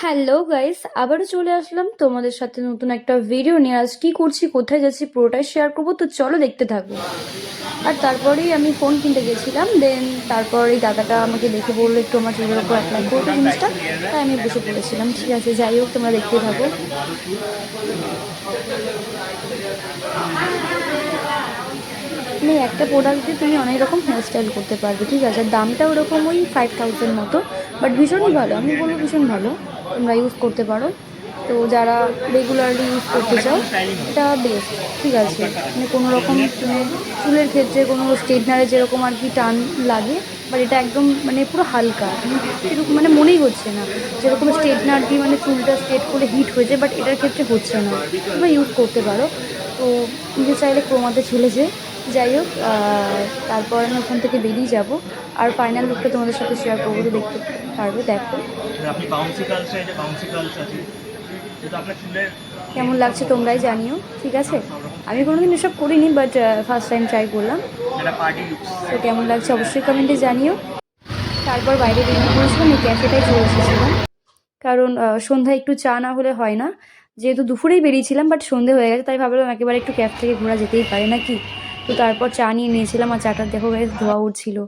Hello guys, আবারও চলে আসলাম তোমাদের সাথে নতুন একটা ভিডিও নিয়ে। আজ কি করছি, কোথায় যাচ্ছি, পুরোটাই শেয়ার করবো, তো চলো দেখতে থাকো। আর তারপরেই আমি ফোন কিনতে গেছিলাম, দেন তারপর এই দাদাটা আমাকে দেখে বললো একটু আমার চুলের উপর অ্যাপ্লাই করবে জিনিসটা, তাই আমি বসে পড়েছিলাম। ঠিক আছে, যাই হোক, তোমরা দেখতেই থাকো। মানে একটা প্রোডাক্ট দিয়ে তুমি অনেক রকম হেয়ারস্টাইল করতে পারবে, ঠিক আছে। আর দামটা ওরকম ওই 5,000 মতো, বাট ভীষণই ভালো, আমি বলবো ভীষণ ভালো, তোমরা ইউজ করতে পারো। তো যারা রেগুলারলি ইউজ করতে চাও, এটা বেস্ট, ঠিক আছে। মানে কোনো রকম মানে চুলের ক্ষেত্রে কোনো স্ট্রেটনারে যেরকম আর কি টান লাগে, বাট এটা একদম মানে পুরো হালকা, মানে সেরকম মানে মনেই হচ্ছে না যেরকম স্ট্রেটনার দিয়ে মানে চুলটা স্ট্রেট করে হিট হয়েছে, বাট এটার ক্ষেত্রে হচ্ছে না। তোমরা ইউজ করতে পারো। তো নিজে চাইলে ক্রোমাতে চলে যে, যাই হোক, তারপর আমি ওখান থেকে বেরিয়ে যাব, আর ফাইনাল লুকটা তোমাদের সাথে শেয়ার করবো, তো দেখতে পারবে, দেখো আপনি বাউন্সি কালস এই যে বাউন্সি কালস আছে যেটা আপনার চুলের কেমন লাগছে সব রকম তোমরাই জানিও, ঠিক আছে। সব রকম আমি স্টাইল কোনোদিন এসব করিনি, বাট ফার্স্ট টাইম ট্রাই করলাম। যেটা পার্টি লুকস। তো কেমন লাগছে অবশ্যই কমেন্টে জানিও। তারপর বাইরে বেরিয়ে পড়েছিলাম, এই ক্যাফেটাই চলে এসেছিলাম, কারণ সন্ধ্যায় একটু চা না হলে হয় না। যেহেতু দুপুরেই বেরিয়েছিলাম, বাট সন্ধে হয়ে গেছে, তাই ভাবলাম একেবারে একটু ক্যাফ থেকে ঘোরা যেতেই পারে নাকি। তো তারপর চা নিয়ে নিয়েছিলাম, আর চাটা দেখো বেশ ধোয়া উঠছিল।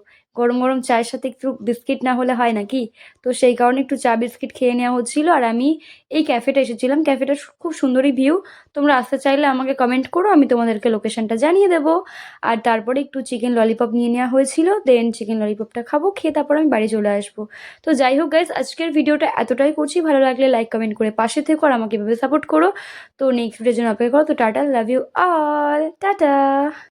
গরম গরম চায়ের সাথে একটু বিস্কিট না হলে হয় নাকি। তো সেই কারণে একটু চা বিস্কিট খেয়ে নেওয়া হচ্ছিল, আর আমি এই ক্যাফেটা এসেছিলাম। ক্যাফেটা খুব সুন্দরই ভিউ, তোমরা আসতে চাইলে আমাকে কমেন্ট করো, আমি তোমাদেরকে লোকেশনটা জানিয়ে দেবো। আর তারপরে একটু চিকেন ললিপপ নিয়ে নেওয়া হয়েছিল, দেন চিকেন ললিপপটা খাবো, খেয়ে তারপর আমি বাড়ি চলে আসবো। তো যাই হোক গাইজ, আজকের ভিডিওটা এতটাই করছি, ভালো লাগলে লাইক কমেন্ট করে পাশে থেকো, আর আমাকে এভাবে সাপোর্ট করো। তো নেক্সট ভিডিওর জন্য অপেক্ষা করো। তো tata, love you all, tata.